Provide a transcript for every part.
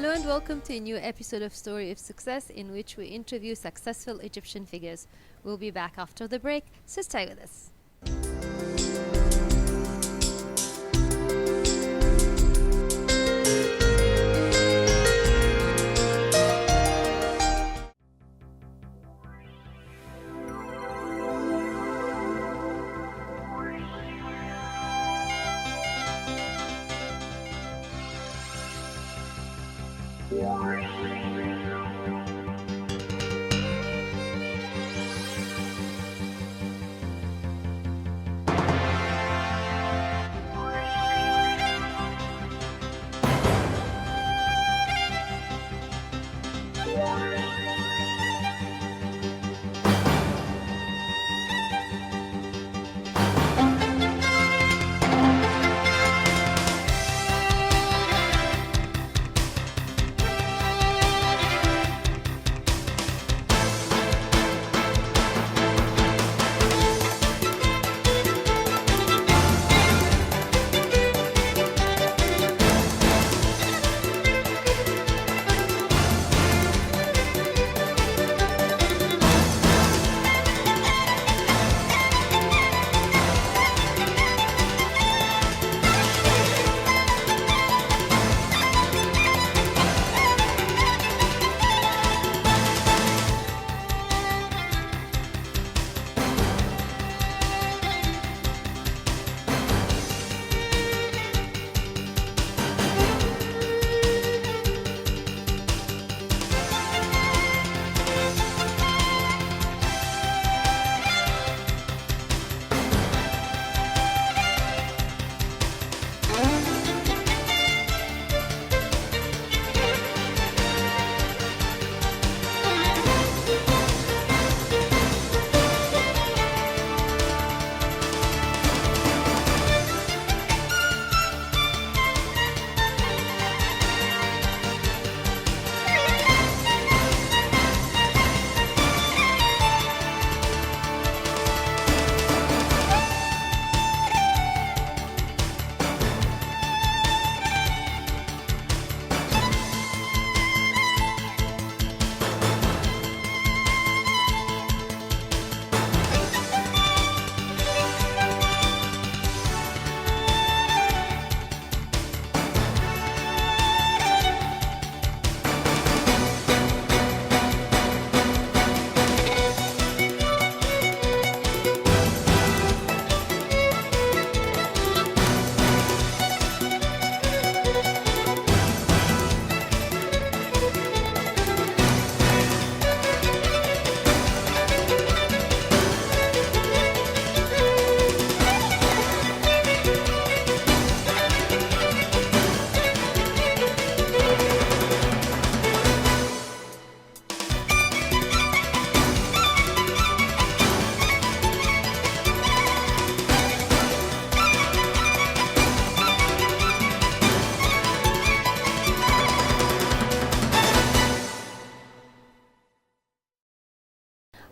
Hello and welcome to a new episode of Story of Success, in which we interview successful Egyptian figures. We'll be back after the break, so stay with us.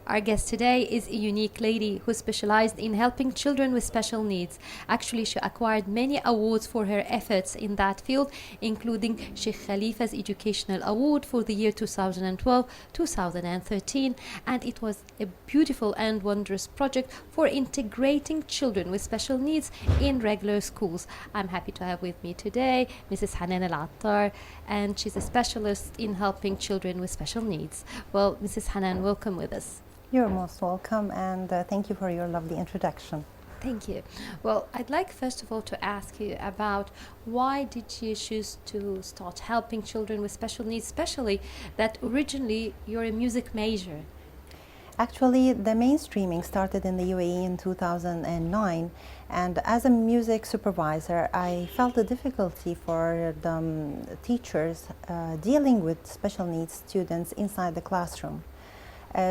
Our guest today is a unique lady who specialized in helping children with special needs. Actually, she acquired many awards for her efforts in that field, including Sheikh Khalifa's Educational Award for the year 2012-2013, and it was a beautiful and wondrous project for integrating children with special needs in regular schools. I'm happy to have with me today Mrs. Hanan Attar, and she's a specialist in helping children with special needs. Well, Mrs. Hanan, welcome with us. You're most welcome, and thank you for your lovely introduction. Thank you. Well, I'd like first of all to ask you about why did you choose to start helping children with special needs, especially that originally you're a music major? Actually, the mainstreaming started in the UAE in 2009, and as a music supervisor, I felt the difficulty for the teachers dealing with special needs students inside the classroom.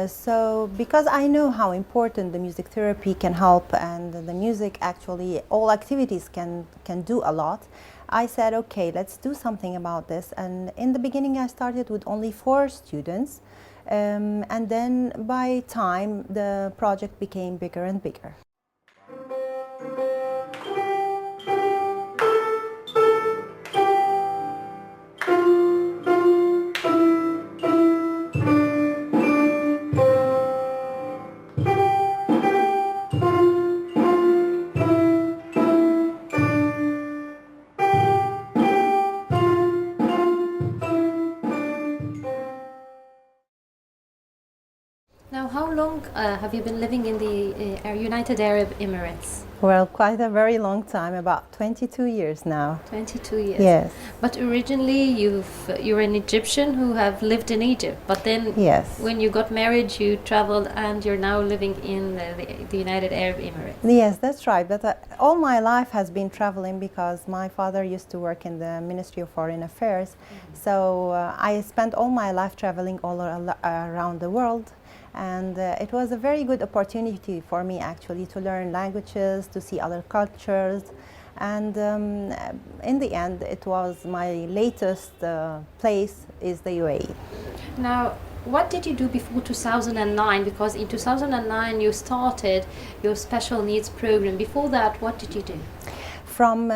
So because I know how important the music therapy can help, and the music actually, all activities can do a lot, I said, okay, let's do something about this. And in the beginning I started with only 4 students, and then by time the project became bigger and bigger. have you been living in the United Arab Emirates? Well, quite a very long time, about 22 years now. 22 years. Yes. But originally you're an Egyptian who have lived in Egypt, but then Yes. when you got married you traveled and you're now living in the United Arab Emirates. Yes, that's right. But all my life has been traveling because my father used to work in the Ministry of Foreign Affairs. So I spent all my life traveling all around the world. And it was a very good opportunity for me actually to learn languages, to see other cultures. And in the end, it was my latest place is the UAE. Now, what did you do before 2009? Because in 2009 you started your special needs program. Before that, what did you do? From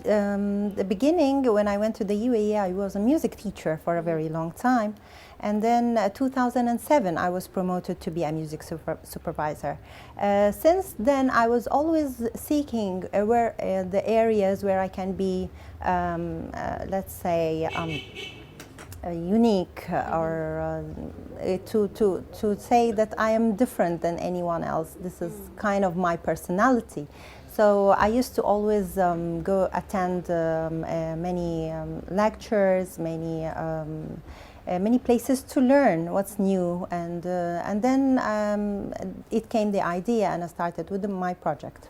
the beginning, when I went to the UAE, I was a music teacher for a very long time. And then 2007, I was promoted to be a music supervisor. Since then, I was always seeking where the areas where I can be, let's say, unique, or to say that I am different than anyone else. This is kind of my personality. So I used to always go attend many lectures, many places to learn what's new, and then it came the idea, and I started with my project.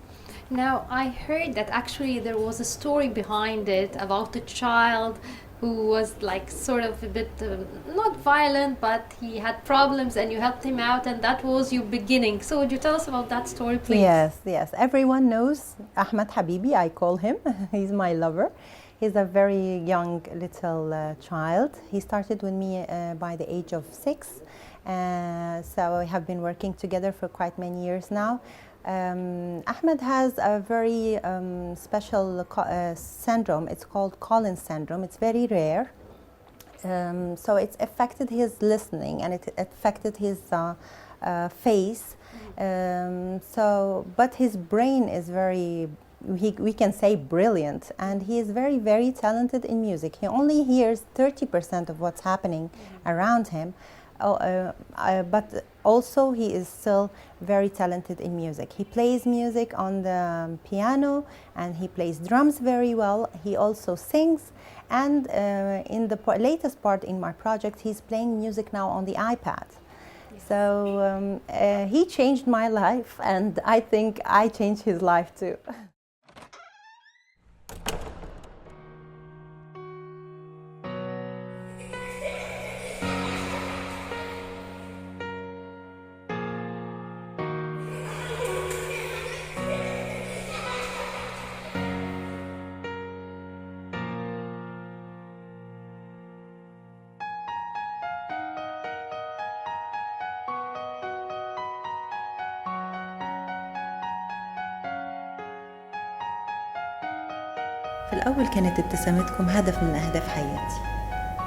Now, I heard that actually there was a story behind it about a child who was like sort of a bit not violent, but he had problems and you helped him out, and that was your beginning. So would you tell us about that story, please? Yes. Everyone knows Ahmed Habibi, I call him. He's my lover. He's a very young little child. He started with me by the age of 6. So we have been working together for quite many years now. Ahmed has a very special syndrome. It's called Collins syndrome. It's very rare. So it's affected his listening, and it affected his face. But his brain is very, we can say, brilliant, and he is very, very talented in music. He only hears 30% of what's happening around him, but also he is still very talented in music. He plays music on the piano, and he plays drums very well. He also sings, and in the latest part in my project, he's playing music now on the iPad. So he changed my life, and I think I changed his life too. في الأول كانت ابتسامتكم هدف من أهداف حياتي،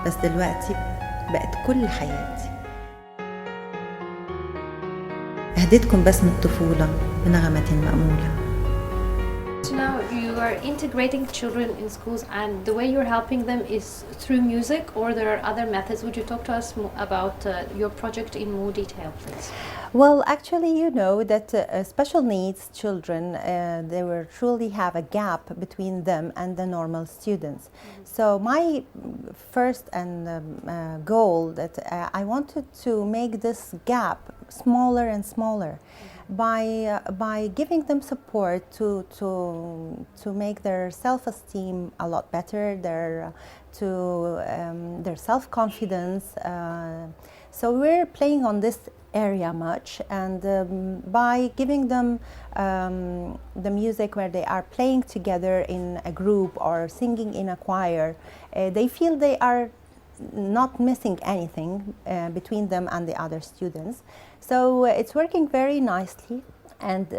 بس دلوقتي بقت كل حياتي. أهديتكم بسمة طفولة بنغمة مأمولة. So now you are integrating children in schools, and the way you're helping them is through music, or there are other methods. Would you talk to us about your project in more detail, please? Well, actually, you know that special needs children, they will truly have a gap between them and the normal students. So my first goal that I wanted to make this gap smaller and smaller by giving them support to make their self-esteem a lot better, their self-confidence. So we're playing on this area much, and by giving them the music where they are playing together in a group or singing in a choir, they feel they are not missing anything between them and the other students. So it's working very nicely, and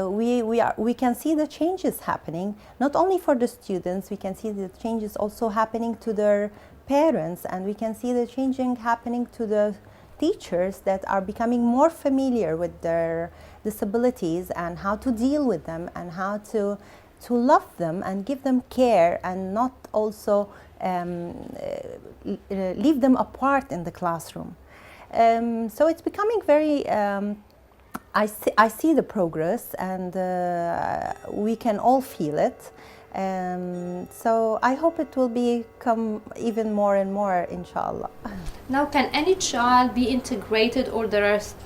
we can see the changes happening, not only for the students. We can see the changes also happening to their parents, and we can see the changing happening to the teachers that are becoming more familiar with their disabilities and how to deal with them and how to love them and give them care, and not also leave them apart in the classroom. So it's becoming very I see the progress, and we can all feel it. So I hope it will become even more and more, inshallah. Now, can any child be integrated, or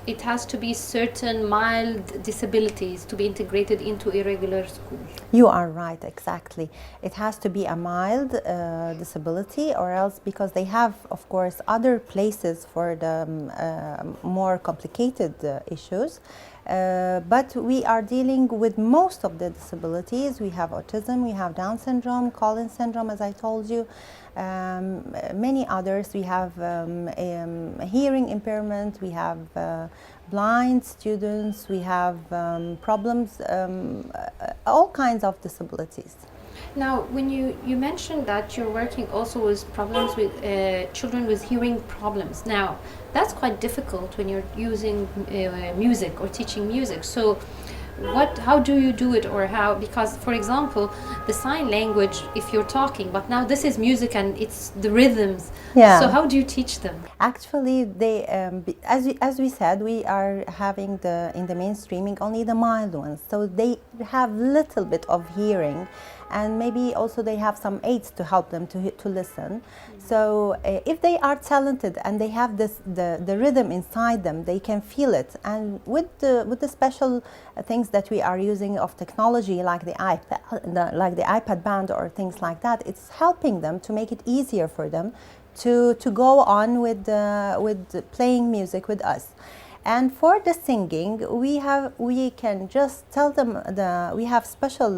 it has to be certain mild disabilities to be integrated into a regular school? You are right, exactly. It has to be a mild disability, or else, because they have, of course, other places for the more complicated issues. But we are dealing with most of the disabilities. We have autism, we have Down syndrome, Collins syndrome, as I told you, many others. We have hearing impairment, we have blind students, we have problems, all kinds of disabilities. Now, when you mentioned that you're working also with problems with children with hearing problems. Now, that's quite difficult when you're using music or teaching music. So, how do you do it, or how? Because, for example, the sign language, if you're talking, but now this is music and it's the rhythms. Yeah. So how do you teach them? Actually, they, as we said, we are having in the mainstreaming only the mild ones. So they have little bit of hearing, and maybe also they have some aids to help them to listen. So if they are talented and they have the rhythm inside them, they can feel it. And with the special things that we are using of technology, like the iPad band or things like that, it's helping them to make it easier for them to go on with playing music with us. And for the singing, we can just tell them we have special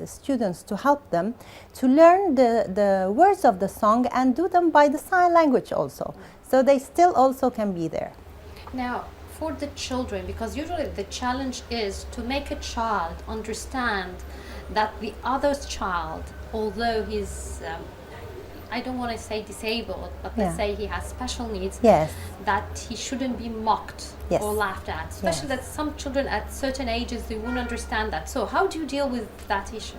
students to help them to learn the words of the song and do them by the sign language also. So they still also can be there. Now, for the children, because usually the challenge is to make a child understand that the other child, although he's I don't want to say disabled, but let's say he has special needs, yes, that he shouldn't be mocked yes, or laughed at. Especially that some children at certain ages, they won't understand that. So how do you deal with that issue?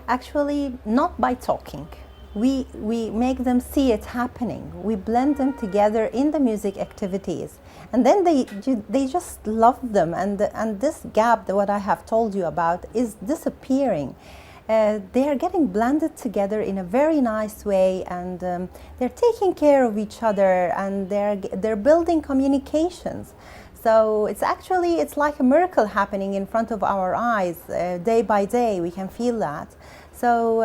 Actually, not by talking. We make them see it happening. We blend them together in the music activities, and then they just love them. And this gap, that what I have told you about, is disappearing. They are getting blended together in a very nice way, and they're taking care of each other, and they're building communications. So it's like a miracle happening in front of our eyes, day by day. We can feel that. So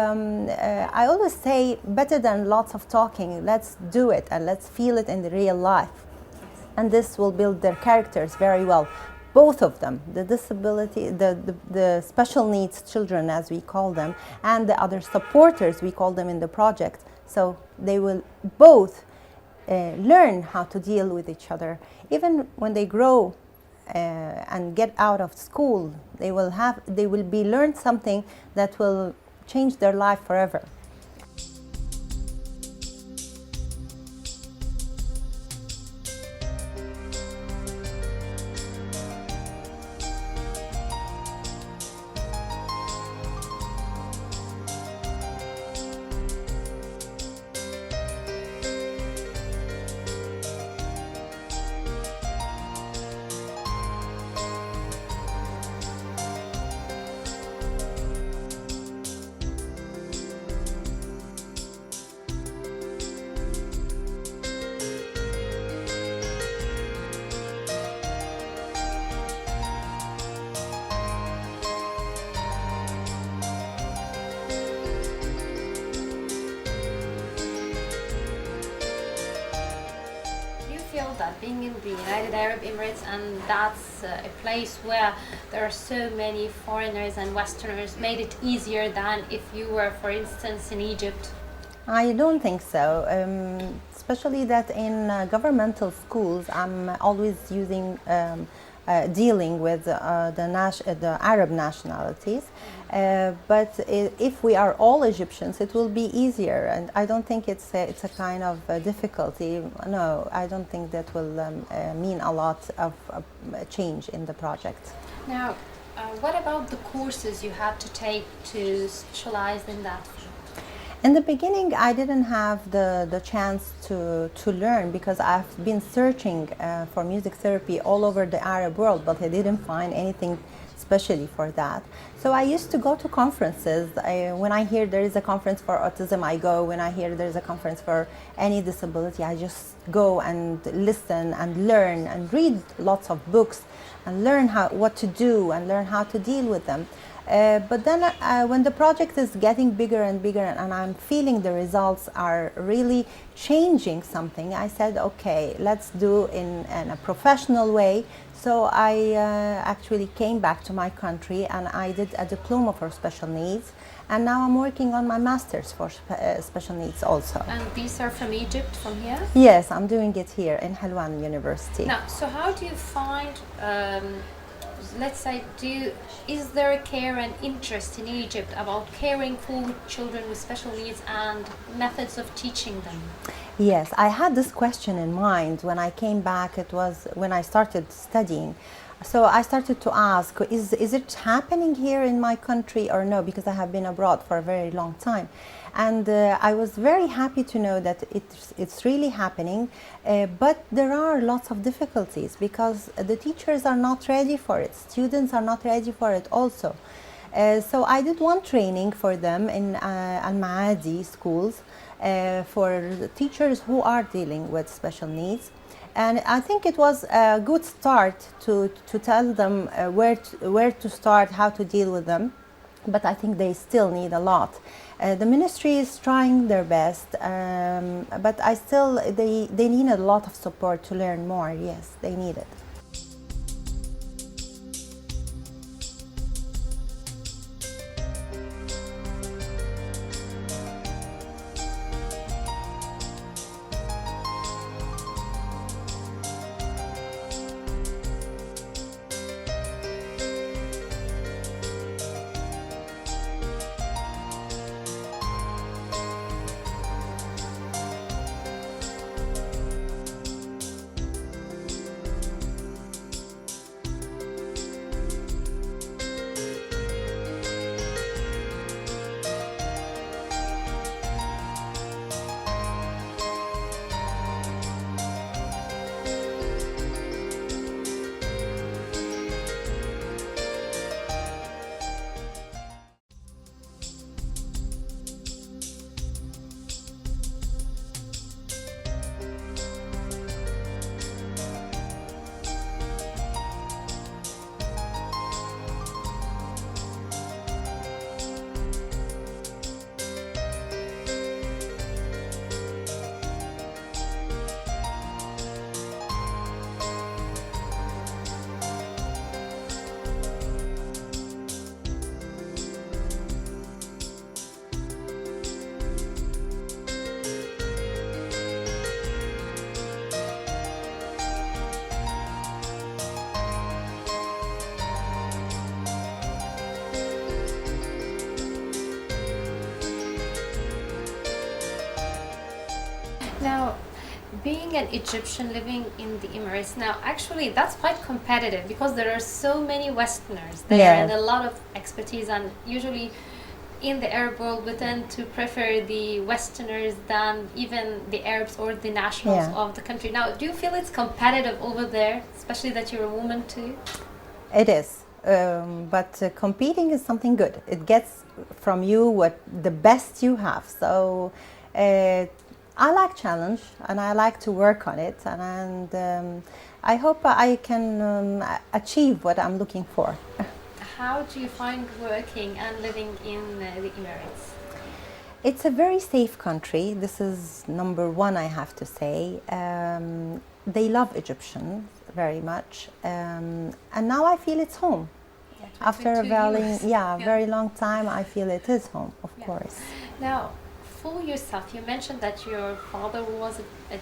I always say, better than lots of talking, let's do it and let's feel it in the real life. And this will build their characters very well. Both of them, the disability, the special needs children, as we call them, and the other supporters, we call them in the project. So they will both learn how to deal with each other. Even when they grow and get out of school, they will be learned something that will change their life forever. That being in the United Arab Emirates, and that's a place where there are so many foreigners and Westerners, made it easier than if you were, for instance, in Egypt? I don't think so, especially that in governmental schools I'm always dealing with the Arab nationalities. But if we are all Egyptians, it will be easier, and I don't think it's a kind of difficulty. No, I don't think that will mean a lot of change in the project. Now, what about the courses you had to take to specialize in that? In the beginning, I didn't have the chance to learn because I've been searching for music therapy all over the Arab world, but I didn't find anything especially for that. So I used to go to conferences. When I hear there is a conference for autism, I go. When I hear there is a conference for any disability, I just go and listen and learn and read lots of books and learn what to do and learn how to deal with them. But then when the project is getting bigger and bigger and I'm feeling the results are really changing something, I said, okay, let's do in a professional way. So I actually came back to my country and I did a diploma for special needs. And now I'm working on my master's for special needs also. And these are from Egypt, from here? Yes, I'm doing it here in Helwan University. Now, so how do you find, let's say, is there a care and interest in Egypt about caring for children with special needs and methods of teaching them? Yes, I had this question in mind when I came back. It was when I started studying. So I started to ask, is it happening here in my country or no? Because I have been abroad for a very long time. And I was very happy to know that it's really happening, but there are lots of difficulties because the teachers are not ready for it. Students are not ready for it also. So I did one training for them in Al-Maadi schools for the teachers who are dealing with special needs. And I think it was a good start to tell them where to start, how to deal with them. But I think they still need a lot. The ministry is trying their best, but they need a lot of support to learn more. Yes, they need it. Now, being an Egyptian living in the Emirates, now actually that's quite competitive because there are so many Westerners there. Yes. And a lot of expertise, and usually in the Arab world we tend to prefer the Westerners than even the Arabs or the nationals of the country. Now, do you feel it's competitive over there, especially that you're a woman too? It is, but competing is something good. It gets from you what the best you have. So I like challenge and I like to work on it, and I hope I can achieve what I'm looking for. How do you find working and living in the Emirates? It's a very safe country. This is number one, I have to say. They love Egyptians very much, and now I feel it's home. Yeah, After a 22 years. very long time, I feel it is home, of course. Now, for yourself, you mentioned that your father was a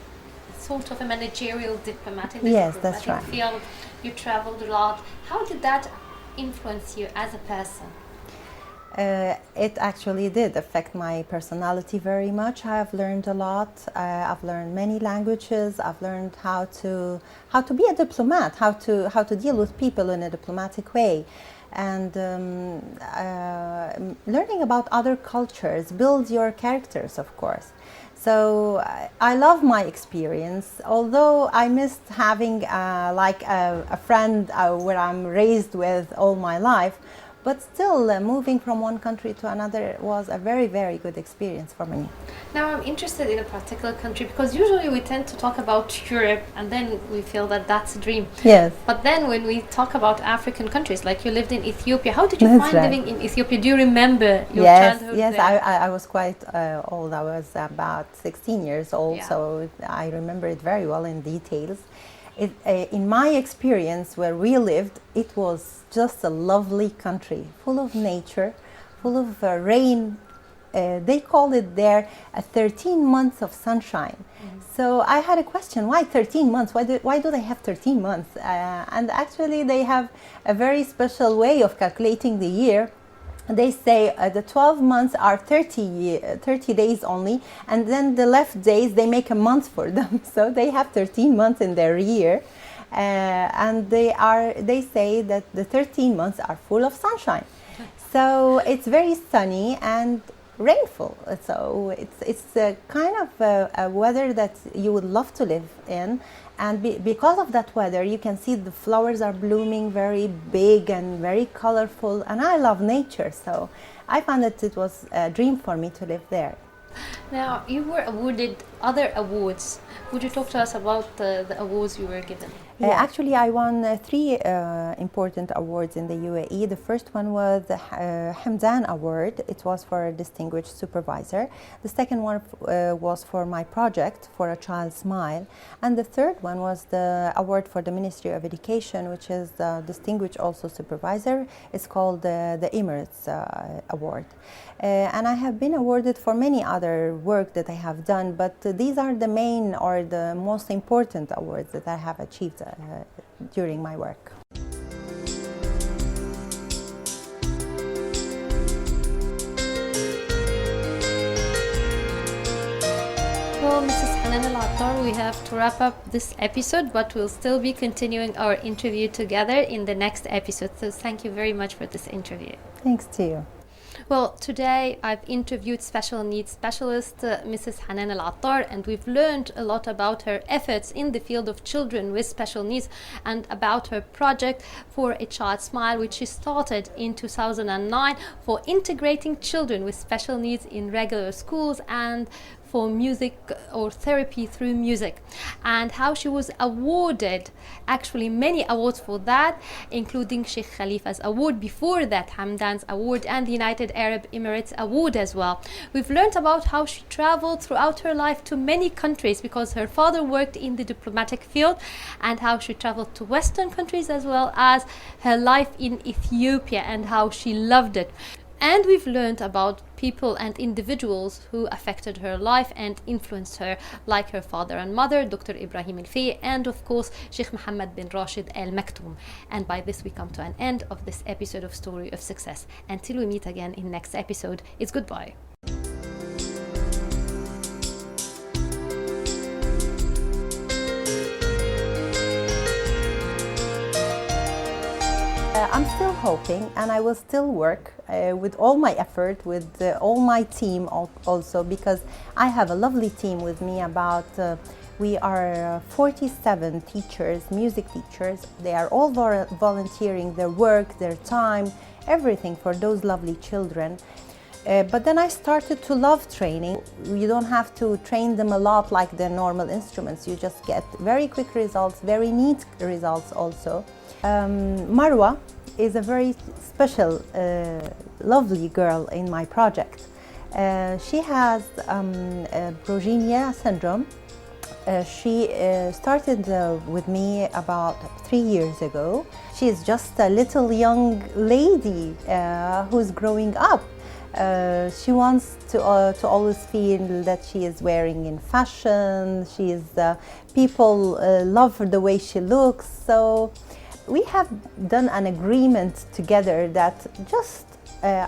sort of a managerial diplomat in the Yes, diplomatic that's right. field. You traveled a lot. How did that influence you as a person? It actually did affect my personality very much. I have learned a lot. I've learned many languages. I've learned how to be a diplomat, how to deal with people in a diplomatic way. and learning about other cultures builds your characters, of course. So I love my experience, although I missed having like a friend where I'm raised with all my life. But still, moving from one country to another was a very, very good experience for me. Now I'm interested in a particular country because usually we tend to talk about Europe and then we feel that that's a dream. Yes. But then when we talk about African countries, like you lived in Ethiopia, how did you That's find right. living in Ethiopia? Do you remember your Yes, childhood yes, there? I was quite old. I was about 16 years old, Yeah. so I remember it very well in details. In my experience where we lived, it was just a lovely country, full of nature, full of rain. They call it there 13 months of sunshine. So I had a question, why 13 months? Why do they have 13 months? And actually they have a very special way of calculating the year. They say the 12 months are 30 days only, and then the left days they make a month for them. So they have 13 months in their year, and they say that the 13 months are full of sunshine. So it's very sunny and rainful. So it's a kind of a weather that you would love to live in. And because of that weather, you can see the flowers are blooming very big and very colorful. And I love nature, so I found that it was a dream for me to live there. Now, you were awarded other awards. Would you talk to us about the awards you were given? Actually, I won 3 important awards in the UAE. The first one was the Hamdan Award. It was for a distinguished supervisor. The second one was for my project, For a Child's Smile. And the third one was the award for the Ministry of Education, which is the distinguished also supervisor. It's called the Emirates Award. And I have been awarded for many other work that I have done, but these are the main or the most important awards that I have achieved during my work. Well, Mrs. Hanan Attar, we have to wrap up this episode, but we'll still be continuing our interview together in the next episode. So thank you very much for this interview. Thanks to you. Well, today I've interviewed special needs specialist Mrs. Hanan Attar, and we've learned a lot about her efforts in the field of children with special needs and about her project For a Child's Smile, which she started in 2009 for integrating children with special needs in regular schools and for music or therapy through music, and how she was awarded actually many awards for that, including Sheikh Khalifa's award, before that Hamdan's award, and the United Arab Emirates award as well. We've learned about how she traveled throughout her life to many countries because her father worked in the diplomatic field, and how she traveled to Western countries, as well as her life in Ethiopia and how she loved it. And we've learned about people and individuals who affected her life and influenced her, like her father and mother, Dr. Ibrahim Al-Fi, and of course Sheikh Mohammed bin Rashid Al Maktoum. And by this we come to an end of this episode of Story of Success. Until we meet again in next episode, it's goodbye. I'm still hoping, and I will still work with all my effort, with all my team also, because I have a lovely team with me. We are 47 teachers, music teachers. They are all volunteering their work, their time, everything for those lovely children. But then I started to love training. You don't have to train them a lot like the normal instruments. You just get very quick results, very neat results also. Marwa is a very special, lovely girl in my project. She has Brogenia syndrome. She started with me about 3 years ago. She is just a little young lady who's growing up. She wants to always feel that she is wearing in fashion. People love her the way she looks. So we have done an agreement together that just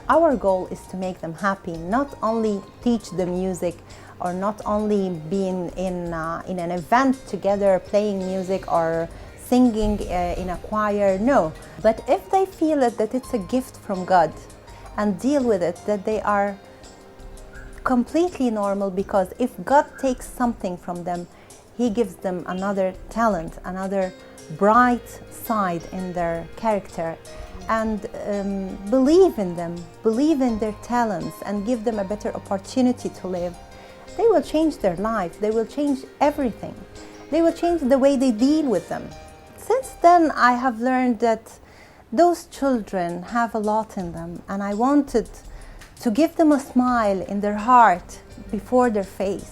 our goal is to make them happy, not only teach them music or not only being in an event together playing music or singing in a choir, no. But if they feel it, that it's a gift from God, and deal with it, that they are completely normal, because if God takes something from them, He gives them another talent, another bright side in their character, and believe in them, believe in their talents, and give them a better opportunity to live. They will change their life, they will change everything. They will change the way they deal with them. Since then, I have learned that those children have a lot in them, and I wanted to give them a smile in their heart before their face.